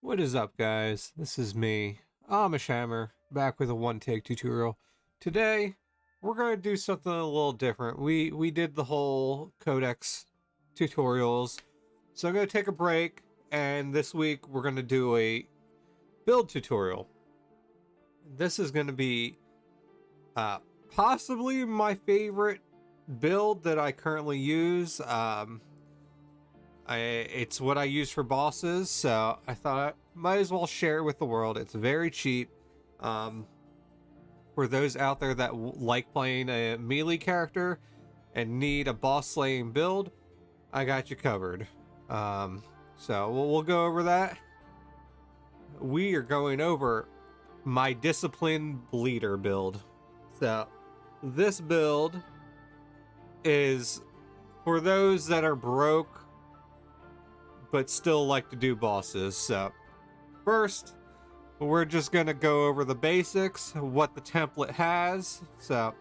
What is up, guys? This is me, Amish, back with a one-take tutorial. Today, we're going to do something a little different. We did the whole Codex tutorials, so I'm going to take a break, and this week we're going to do a build tutorial. This is going to be possibly my favorite build that I currently use. It's what I use for bosses, so I thought I might as well share it with the world. It's very cheap. For those out there that like playing a melee character and need a boss slaying build, I got you covered. So we'll go over that. We are going over my discipline bleeder build. So this build is for those that are broke but still like to do bosses. So first, we're just gonna go over the basics, what the template has. So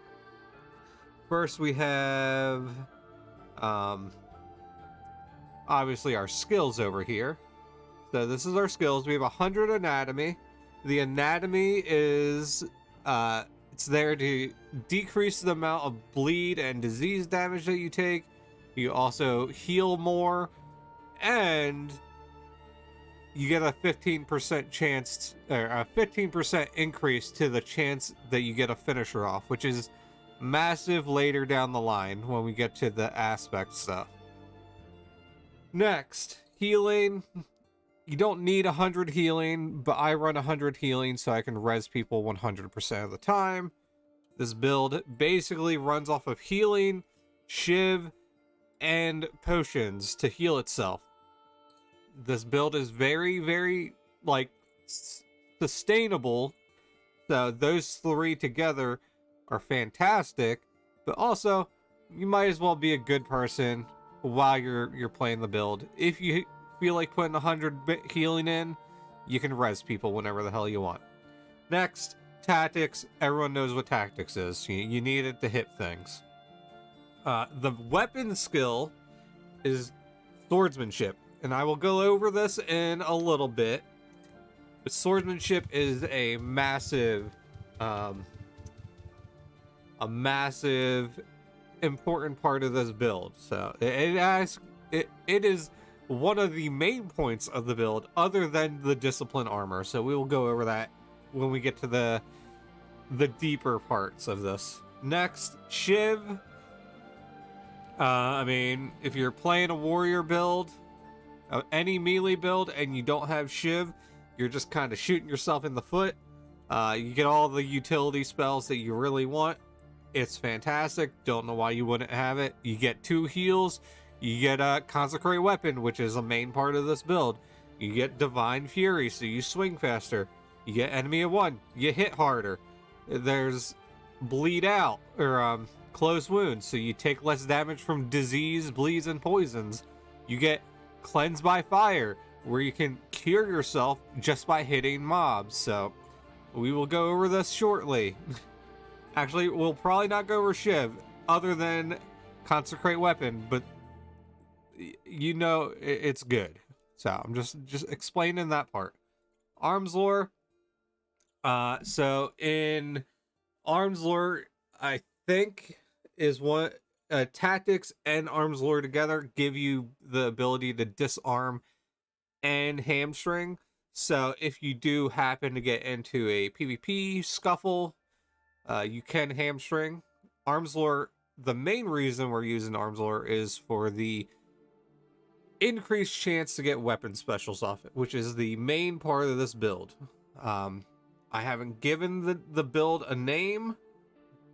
first we have obviously our skills over here. So this is our skills. We have 100 anatomy. The anatomy is it's there to decrease the amount of bleed and disease damage that you take. You also heal more, and you get a 15% chance, or a 15% increase to the chance that you get a finisher off, which is massive later down the line when we get to the aspect stuff. Next, healing. You don't need 100 healing, but I run 100 healing so I can res people 100% of the time. This build basically runs off of healing, shiv, and potions to heal itself. This build is very like sustainable, so those three together are fantastic. But also, you might as well be a good person while you're playing the build. If you feel like putting 100 healing in, you can res people whenever the hell you want. Next, tactics. Everyone knows what tactics is. You need it to hit things. The weapon skill is swordsmanship, and I will go over this in a little bit. But swordsmanship is a massive important part of this build. So it is one of the main points of the build, other than the discipline armor. So we will go over that when we get to the deeper parts of this. Next, shiv. I mean, if you're playing a warrior build, any melee build, and you don't have shiv, you're just kind of shooting yourself in the foot. You get all the utility spells that you really want. It's fantastic. Don't know why you wouldn't have it. You get 2 heals. You get a consecrate weapon, which is a main part of this build. You get divine fury, so you swing faster. You get enemy of 1. You hit harder. There's bleed out, or close wounds, so you take less damage from disease, bleeds, and poisons. You get cleanse by fire, where you can cure yourself just by hitting mobs. So we will go over this shortly. Actually, we'll probably not go over shiv other than consecrate weapon, but you know it's good. So I'm just explaining that part. Arms lore. So in arms lore, I think is what tactics and arms lore together give you the ability to disarm and hamstring. So if you do happen to get into a PvP scuffle, you can hamstring. Arms lore, the main reason we're using arms lore is for the increased chance to get weapon specials off it, which is the main part of this build. I haven't given the build a name,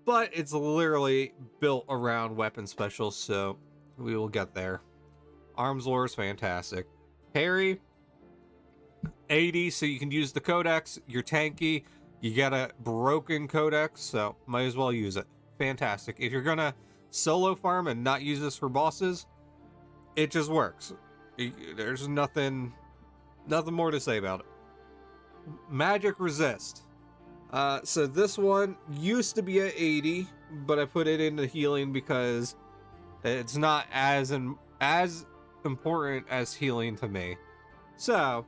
but it's literally built around weapon specials, so we will get there. Arms lore is fantastic. Parry, 80, so you can use the Codex. You're tanky. You get a broken Codex, so might as well use it. Fantastic. If you're gonna solo farm and not use this for bosses, it just works. There's nothing more to say about it. Magic resist. So this one used to be at 80, but I put it into healing because it's not as important as healing to me. So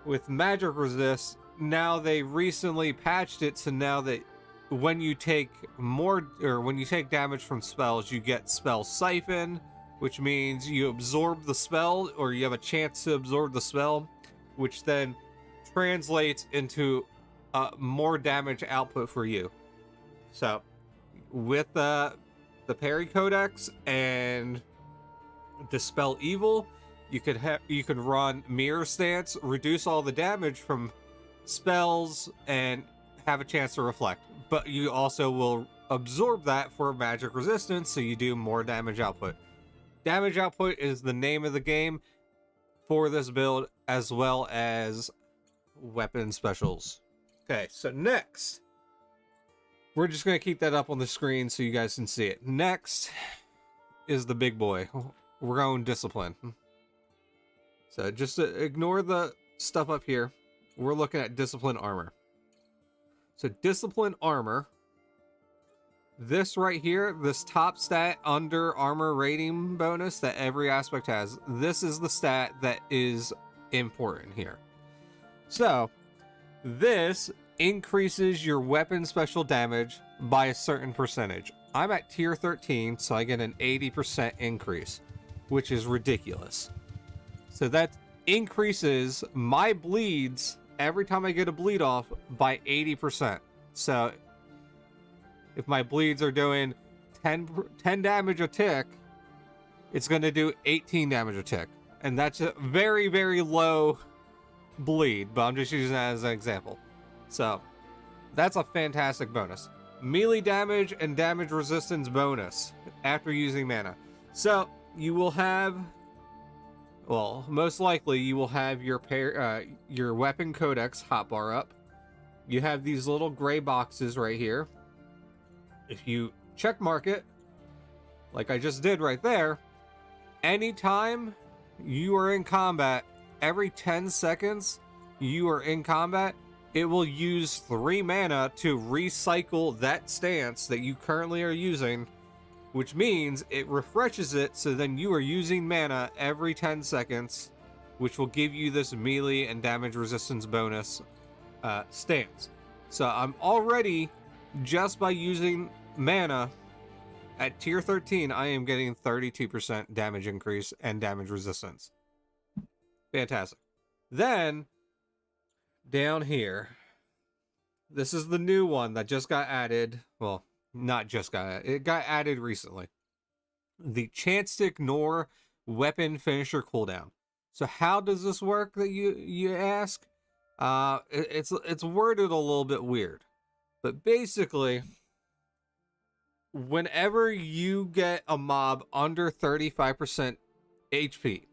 with magic resist, now they recently patched it so now that when you take damage from spells, you get spell siphon, which means you absorb the spell, or you have a chance to absorb the spell, which then translates into more damage output for you. So with the parry codex and dispel evil, you could run mirror stance, reduce all the damage from spells, and have a chance to reflect. But you also will absorb that for magic resistance, so you do more damage output. Damage output is the name of the game for this build, as well as weapon specials. Okay, so next, we're just going to keep that up on the screen so you guys can see it. Next is the big boy. We're going discipline. So just ignore the stuff up here. We're looking at discipline armor. So discipline armor, this right here, this top stat under armor rating bonus that every aspect has, this is the stat that is important here. So this increases your weapon special damage by a certain percentage. I'm at tier 13, so I get an 80% increase, which is ridiculous. So that increases my bleeds every time I get a bleed off by 80%. So if my bleeds are doing 10 damage a tick, it's going to do 18 damage a tick. And that's a very, very low bleed, but I'm just using that as an example. So that's a fantastic bonus. Melee damage and damage resistance bonus after using mana. So you will have, well, most likely you will have your weapon codex hotbar up. You have these little gray boxes right here. If you check mark it, like I just did right there, anytime you are in combat, every 10 seconds you are in combat, it will use 3 mana to recycle that stance that you currently are using, which means it refreshes it, so then you are using mana every 10 seconds, which will give you this melee and damage resistance bonus stance. So I'm already, just by using mana, at tier 13, I am getting 32% damage increase and damage resistance. Fantastic. Then, down here, this is the new one that just got added. Well, not just got added. It got added recently. The chance to ignore weapon finisher cooldown. So how does this work, that you ask? It's worded a little bit weird. But basically, whenever you get a mob under 35% HP,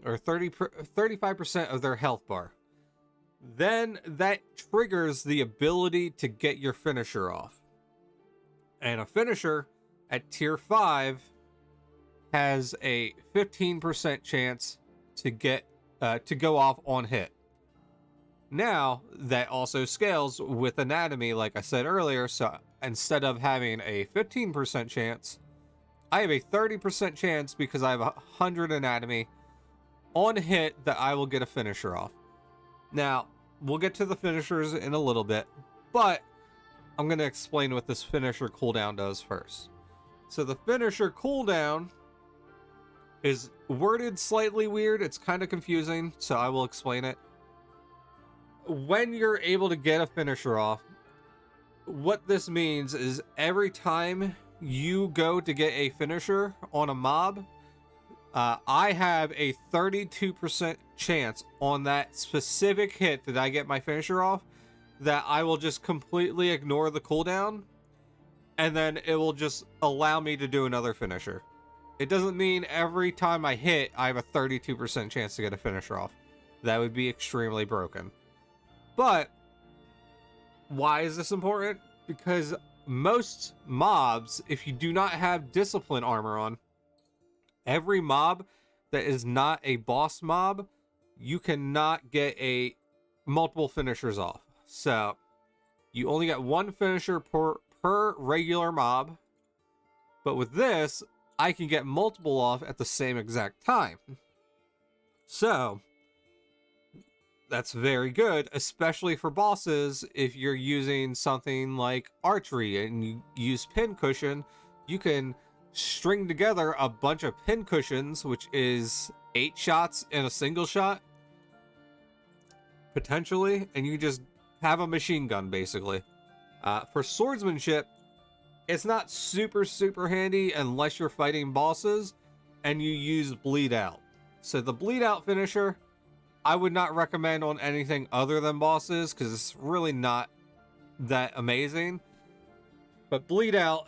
or 35% of their health bar, then that triggers the ability to get your finisher off. And a finisher at tier 5 has a 15% chance to go off on hit. Now, that also scales with anatomy, like I said earlier, so instead of having a 15% chance, I have a 30% chance, because I have 100 anatomy, on hit that I will get a finisher off. Now, we'll get to the finishers in a little bit, but I'm going to explain what this finisher cooldown does first. So the finisher cooldown is worded slightly weird. It's kind of confusing, so I will explain it. When you're able to get a finisher off, what this means is every time you go to get a finisher on a mob, I have a 32% chance on that specific hit that I get my finisher off, that I will just completely ignore the cooldown, and then it will just allow me to do another finisher. It doesn't mean every time I hit, I have a 32% chance to get a finisher off. That would be extremely broken. But why is this important? Because most mobs, if you do not have discipline armor on, every mob that is not a boss mob, you cannot get multiple finishers off. So you only get one finisher per regular mob. But with this, I can get multiple off at the same exact time. So that's very good, especially for bosses. If you're using something like archery and you use pincushion, you can string together a bunch of pincushions, which is 8 shots in a single shot, potentially, and you just have a machine gun, basically. For swordsmanship, it's not super handy unless you're fighting bosses and you use bleed out. So the bleed out finisher, I would not recommend on anything other than bosses because it's really not that amazing. But bleed out,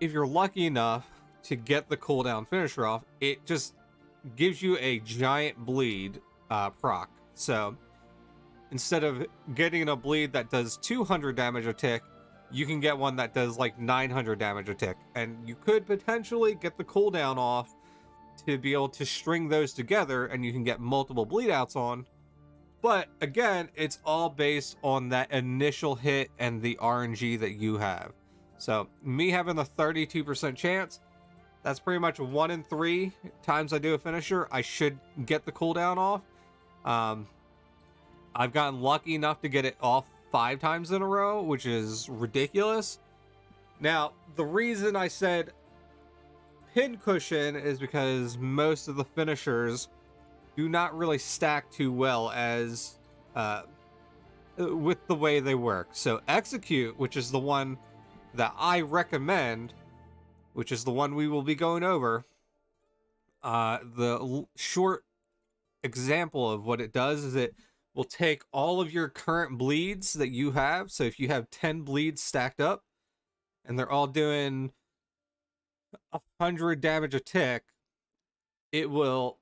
if you're lucky enough to get the cooldown finisher off, it just gives you a giant bleed proc. So instead of getting a bleed that does 200 damage a tick, you can get one that does like 900 damage a tick, and you could potentially get the cooldown off to be able to string those together, and you can get multiple bleed outs on. But again, it's all based on that initial hit and the RNG that you have. So me having a 32% chance, that's pretty much 1 in 3 times I do a finisher, I should get the cooldown off. I've gotten lucky enough to get it off 5 times in a row, which is ridiculous. Now, the reason I said pincushion is because most of the finishers do not really stack too well as with the way they work. So execute, which is the one that I recommend, which is the one we will be going over, the short example of what it does is it will take all of your current bleeds that you have. So if you have 10 bleeds stacked up and they're all doing 100 damage a tick, it will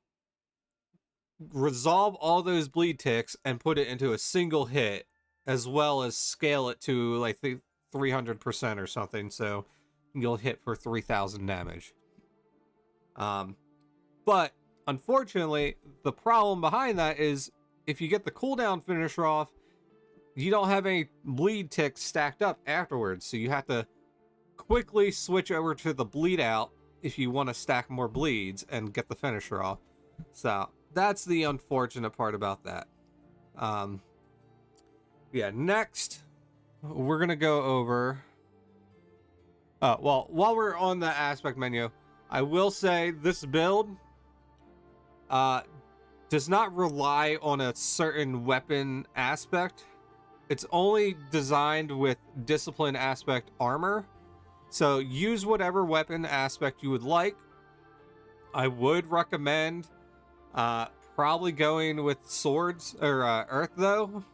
resolve all those bleed ticks and put it into a single hit, as well as scale it to like 300% or something. So you'll hit for 3,000 damage. But unfortunately, the problem behind that is if you get the cooldown finisher off, you don't have any bleed ticks stacked up afterwards. So you have to quickly switch over to the bleed out if you want to stack more bleeds and get the finisher off. So that's the unfortunate part about that. Yeah, next we're going to go over... well, while we're on the aspect menu, I will say this build does not rely on a certain weapon aspect. It's only designed with discipline aspect armor. So use whatever weapon aspect you would like. I would recommend probably going with swords or earth though.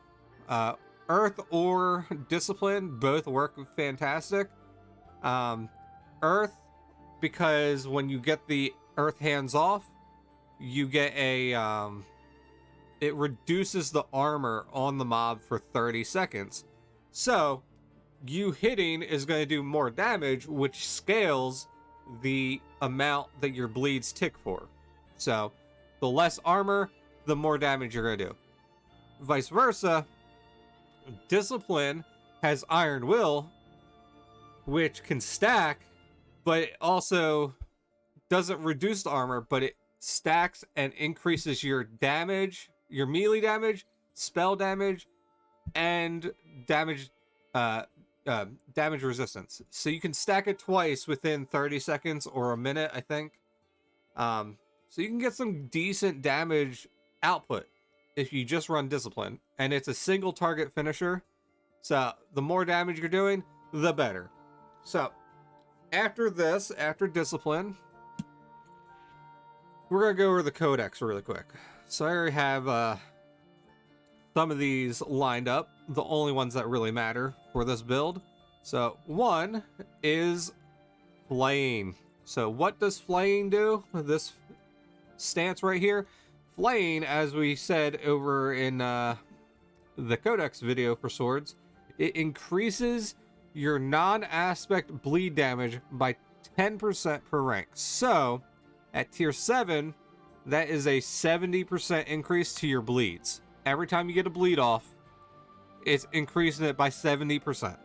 Earth or discipline both work fantastic. Earth, because when you get the earth hands off, you get a it reduces the armor on the mob for 30 seconds. So you hitting is going to do more damage, which scales the amount that your bleeds tick for. So the less armor, the more damage you're going to do. Vice versa, discipline has iron will, which can stack, but it also doesn't reduce the armor, but it stacks and increases your damage, your melee damage, spell damage, and damage damage resistance. So you can stack it twice within 30 seconds or a minute, I think. So you can get some decent damage output if you just run discipline, and it's a single target finisher. So the more damage you're doing, the better. So after this, after discipline, we're going to go over the Codex really quick. So I already have some of these lined up, the only ones that really matter for this build. So one is flaying. So what does flaying do? This stance right here. Flaying, as we said over in the Codex video for swords, it increases your non-aspect bleed damage by 10% per rank. So at tier 7, that is a 70% increase to your bleeds. Every time you get a bleed off, it's increasing it by 70%.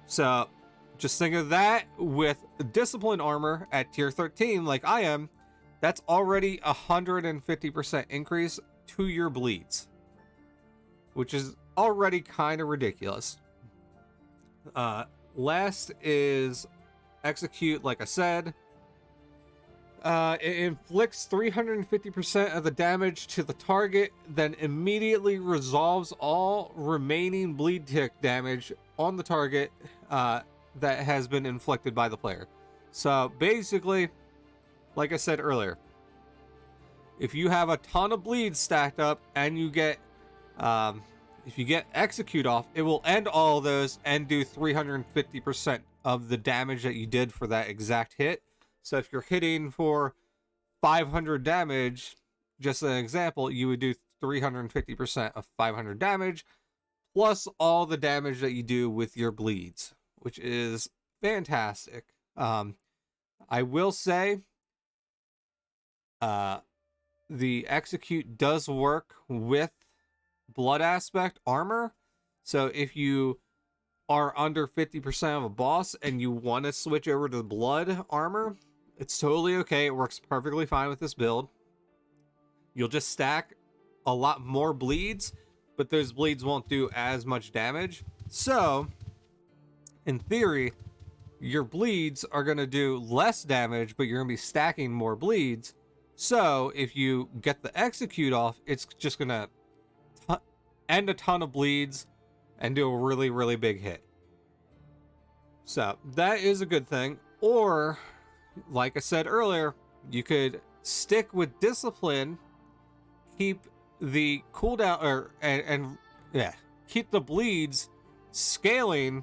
So just think of that with discipline armor at tier 13, like I am. That's already 150% increase to your bleeds. which is already kind of ridiculous. Last is execute, like I said. It inflicts 350% of the damage to the target, then immediately resolves all remaining bleed tick damage on the target that has been inflicted by the player. So basically, like I said earlier, if you have a ton of bleeds stacked up and you get, if you get execute off, it will end all of those and do 350% of the damage that you did for that exact hit. So if you're hitting for 500 damage, just an example, you would do 350% of 500 damage, plus all the damage that you do with your bleeds, which is fantastic. I will say, the execute does work with blood aspect armor. So if you are under 50% of a boss and you want to switch over to blood armor, it's totally okay. It works perfectly fine with this build. You'll just stack a lot more bleeds, but those bleeds won't do as much damage. So, in theory, your bleeds are going to do less damage, but you're going to be stacking more bleeds. So, if you get the execute off, it's just going to end a ton of bleeds and do a really, really big hit. So, that is a good thing. Or, like I said earlier, you could stick with discipline, keep the cooldown, keep the bleeds scaling,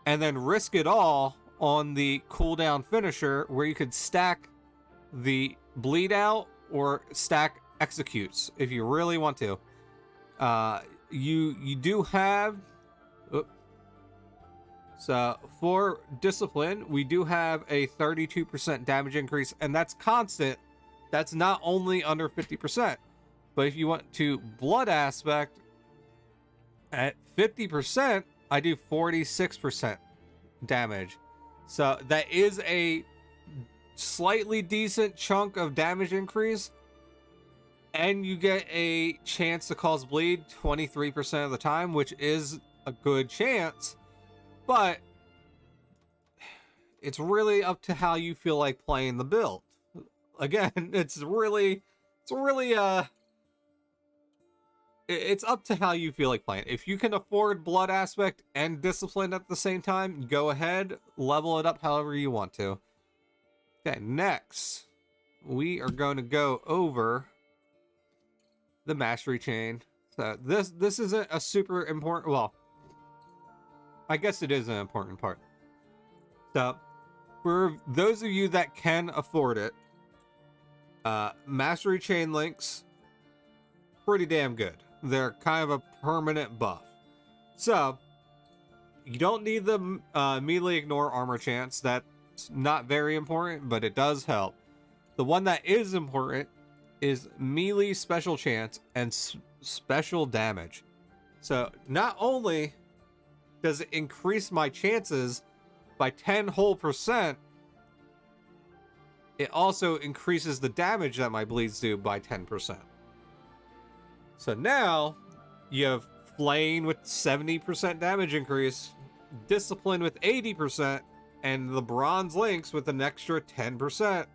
and then risk it all on the cooldown finisher, where you could stack the bleed out or stack executes if you really want to. You do have. So for discipline, we do have a 32% damage increase, and that's constant. That's not only under 50%. But if you want to blood aspect, at 50%, I do 46% damage. So that is a slightly decent chunk of damage increase. And you get a chance to cause bleed 23% of the time, which is a good chance. But it's really up to how you feel like playing the build. Again, it's up to how you feel like playing. If you can afford blood aspect and discipline at the same time, go ahead, level it up however you want to. Okay, next, we are going to go over the mastery chain. So this isn't a super important, well, I guess it is an important part. So, for those of you that can afford it, mastery chain links, pretty damn good. They're kind of a permanent buff. So, you don't need the melee ignore armor chance. That's not very important, but it does help. The one that is important is melee special chance and special damage. So, not only does it increase my chances by 10 whole %, it also increases the damage that my bleeds do by 10%. So now you have Flame with 70% damage increase, Discipline with 80%, and the Bronze Links with an extra 10%.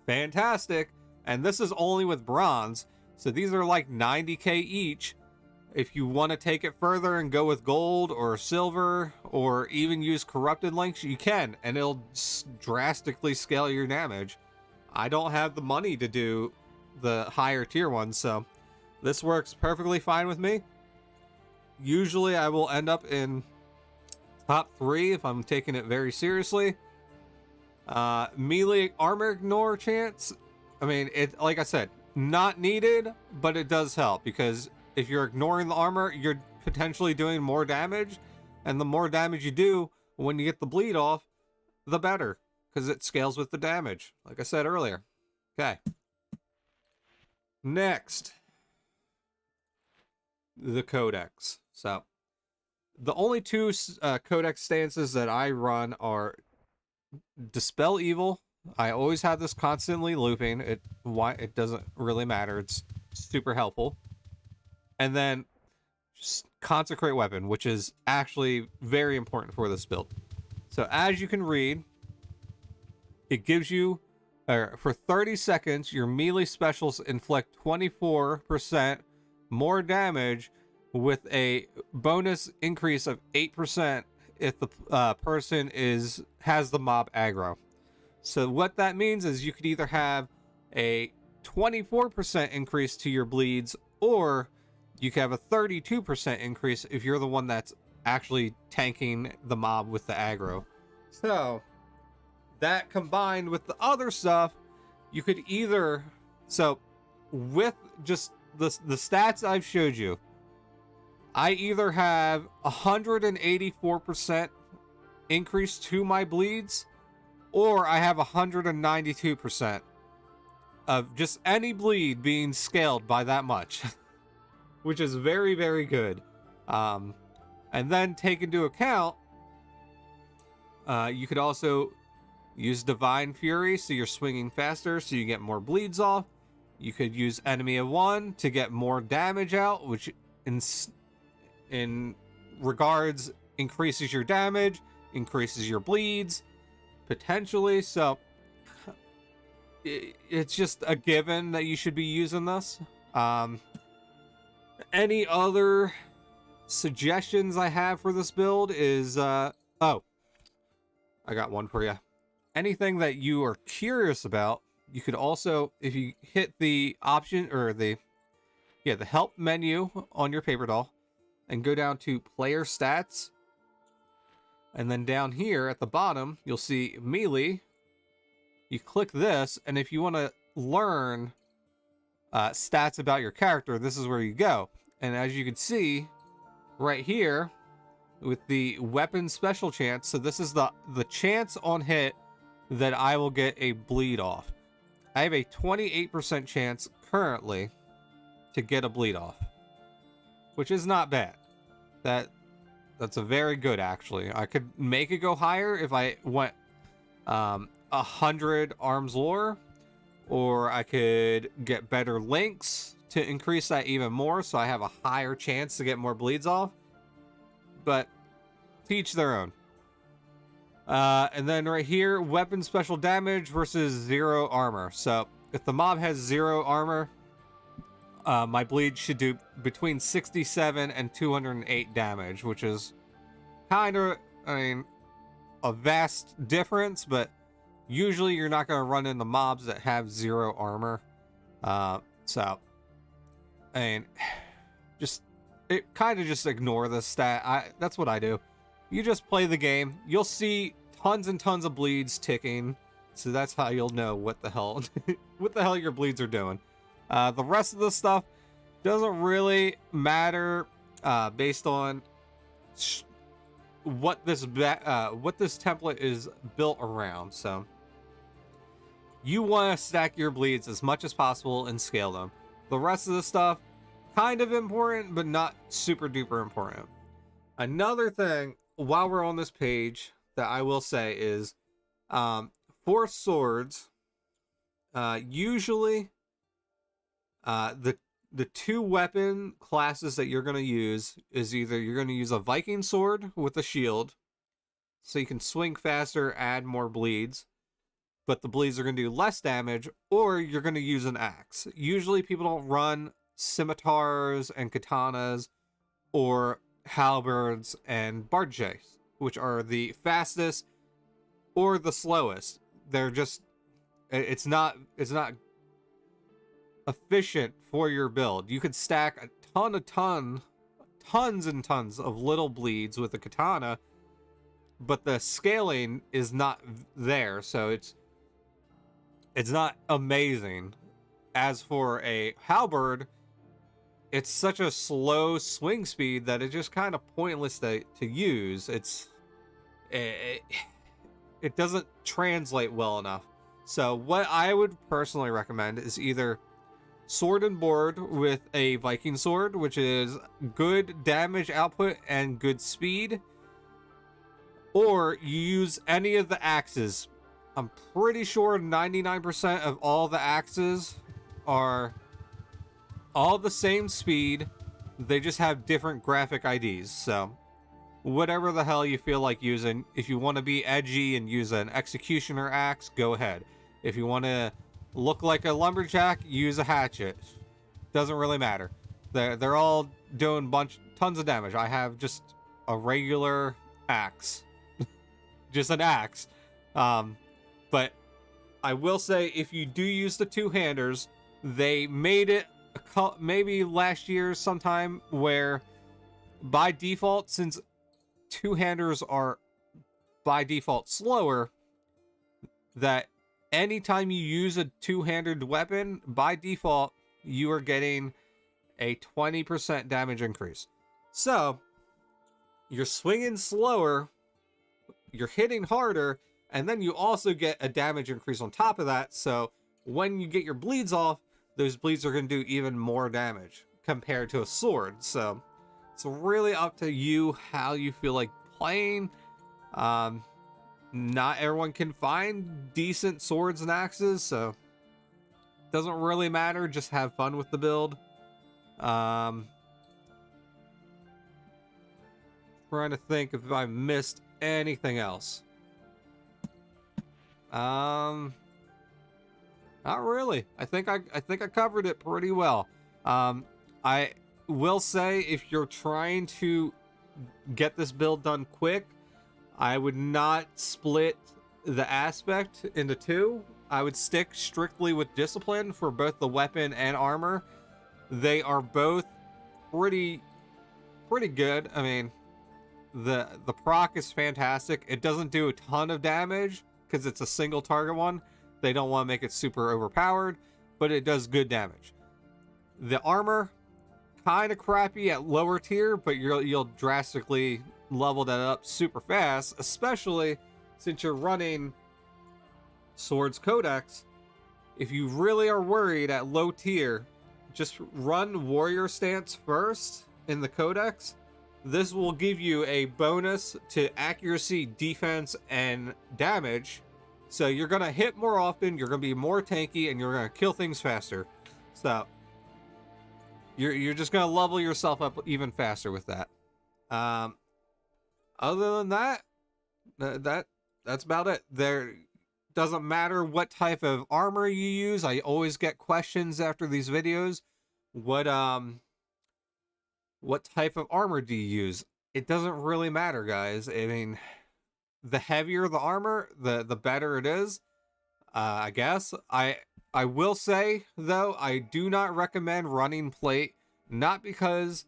Fantastic. And this is only with Bronze, so these are like 90k each. If you want to take it further and go with Gold or Silver or even use Corrupted Links, you can, and it'll drastically scale your damage. I don't have the money to do the higher tier ones, so this works perfectly fine with me. Usually I will end up in top 3 if I'm taking it very seriously. Melee armor ignore chance, I mean, it, like I said, not needed, but it does help, because if you're ignoring the armor, you're potentially doing more damage, and the more damage you do when you get the bleed off, the better, because it scales with the damage, like I said earlier. Okay. Next, the Codex. So, the only two Codex stances that I run are Dispel Evil. I always have this constantly looping. It doesn't really matter. It's super helpful. And then consecrate weapon, which is actually very important for this build. So as you can read, it gives you, for 30 seconds, your melee specials inflict 24% more damage with a bonus increase of 8% if the person has the mob aggro. So what that means is you could either have a 24% increase to your bleeds, or you can have a 32% increase if you're the one that's actually tanking the mob with the aggro. So that combined with the other stuff, you could either, so with just the stats I've showed you, I either have 184% increase to my bleeds, or I have 192% of just any bleed being scaled by that much, which is very, very good. And then take into account, you could also use Divine Fury, so you're swinging faster, so you get more bleeds off. You could use Enemy of One to get more damage out, which in regards increases your damage, increases your bleeds, potentially. So it's just a given that you should be using this. Any other suggestions I have for this build is, oh, I got one for you. Anything that you are curious about, you could also, if you hit the option or the help menu on your paper doll and go down to player stats, and then down here at the bottom you'll see melee. You click this, and if you want to learn stats about your character, this is where you go. And as you can see right here with the weapon special chance, so this is the chance on hit that I will get a bleed off. I have a 28% chance currently to get a bleed off, which is not bad. That's a very good, actually. I could make it go higher if I went 100 arms lore, or I could get better links to increase that even more, so I have a higher chance to get more bleeds off. But to each their own. And then right here, weapon special damage versus 0 armor. So if the mob has 0 armor, my bleed should do between 67 and 208 damage, which is kind of, I mean, a vast difference, but usually you're not going to run into mobs that have 0 armor. So, I mean, just ignore this stat. That's what I do. You just play the game. You'll see tons and tons of bleeds ticking, so that's how you'll know what the hell your bleeds are doing. The rest of the stuff doesn't really matter based on what this template is built around. So you want to stack your bleeds as much as possible and scale them. The rest of the stuff, kind of important, but not super duper important. Another thing, while we're on this page, that I will say is, for swords, usually the 2 weapon classes that you're going to use is either you're going to use a Viking sword with a shield, so you can swing faster, add more bleeds, but the bleeds are going to do less damage, or you're going to use an axe. Usually people don't run scimitars and katanas or halberds and barges, which are the fastest or the slowest. They're just, it's not efficient for your build. You could stack tons and tons of little bleeds with a katana, but the scaling is not there, so it's not amazing. As for a halberd, it's such a slow swing speed that it's just kind of pointless to use. It doesn't translate well enough. So what I would personally recommend is either sword and board with a Viking sword, which is good damage output and good speed, or you use any of the axes. I'm pretty sure 99% of all the axes are all the same speed, They just have different graphic IDs. So whatever the hell you feel like using. If you want to be edgy and use an executioner axe, go ahead. If you want to look like a lumberjack, use a hatchet. Doesn't really matter. They're all doing tons of damage. I have just a regular axe. Just an axe. But I will say, if you do use the two-handers, they made it maybe last year sometime where by default, since two-handers are by default slower, that anytime you use a two-handed weapon, by default, you are getting a 20% damage increase. So, you're swinging slower, you're hitting harder, and then you also get a damage increase on top of that. So, when you get your bleeds off, those bleeds are going to do even more damage compared to a sword. So, it's really up to you how you feel like playing. Not everyone can find decent swords and axes, so it doesn't really matter. Just have fun with the build. Trying to think if I missed anything else. Not really. I think I covered it pretty well. I will say, if you're trying to get this build done quick, I would not split the aspect into two. I would stick strictly with discipline for both the weapon and armor. They are both pretty good. I mean, the proc is fantastic. It doesn't do a ton of damage because it's a single target one. They don't want to make it super overpowered, but it does good damage. The armor, kind of crappy at lower tier, but you'll drastically level that up super fast, especially since you're running Swords Codex. If you really are worried at low tier, just run Warrior Stance first in the Codex. This will give you a bonus to accuracy, defense, and damage. So you're going to hit more often, you're going to be more tanky, and you're going to kill things faster. So you're just going to level yourself up even faster with that. Other than that, that's about it. There doesn't matter what type of armor you use. I always get questions after these videos. What type of armor do you use? It doesn't really matter, guys. I mean, the heavier the armor, the better it is. I guess. I will say, though, I do not recommend running plate, not because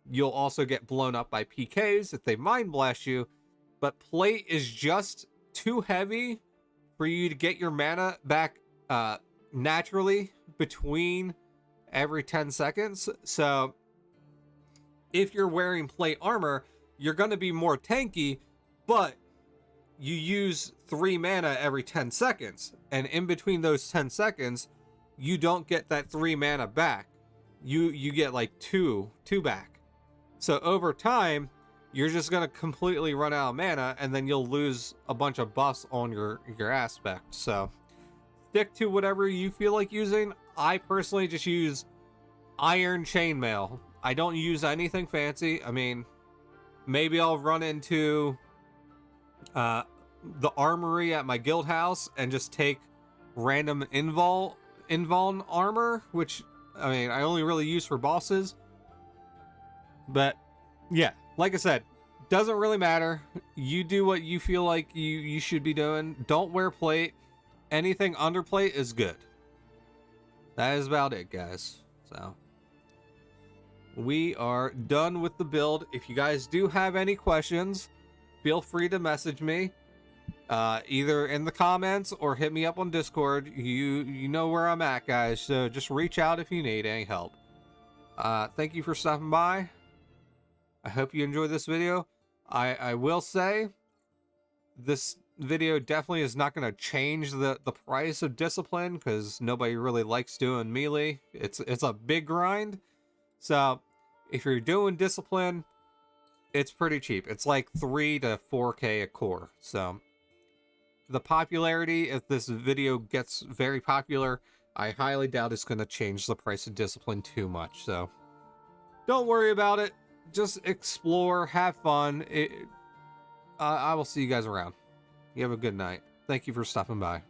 you'll also get blown up by PKs if they mind blast you, but plate is just too heavy for you to get your mana back naturally between every 10 seconds. So if you're wearing plate armor, you're going to be more tanky, but you use 3 mana every 10 seconds. And in between those 10 seconds, you don't get that 3 mana back. You get like 2 back. So over time, you're just going to completely run out of mana, and then you'll lose a bunch of buffs on your aspect. So stick to whatever you feel like using. I personally just use iron chainmail. I don't use anything fancy. I mean, maybe I'll run into the armory at my guild house and just take random invuln armor, which, I mean, I only really use for bosses. But yeah, like I said, doesn't really matter. You do what you feel like you should be doing. Don't wear plate. Anything under plate is good. That is about it, guys. So we are done with the build. If you guys do have any questions, feel free to message me, either in the comments or hit me up on Discord. You know where I'm at, guys. So just reach out if you need any help. Thank you for stopping by. I hope you enjoyed this video. I will say, this video definitely is not going to change the price of discipline, because nobody really likes doing melee. It's a big grind. So if you're doing discipline, it's pretty cheap. It's like 3 to 4K a core. So the popularity, if this video gets very popular, I highly doubt it's going to change the price of discipline too much. So Don't worry about it. Just explore, have fun. I will see you guys around. You have a good night. Thank you for stopping by.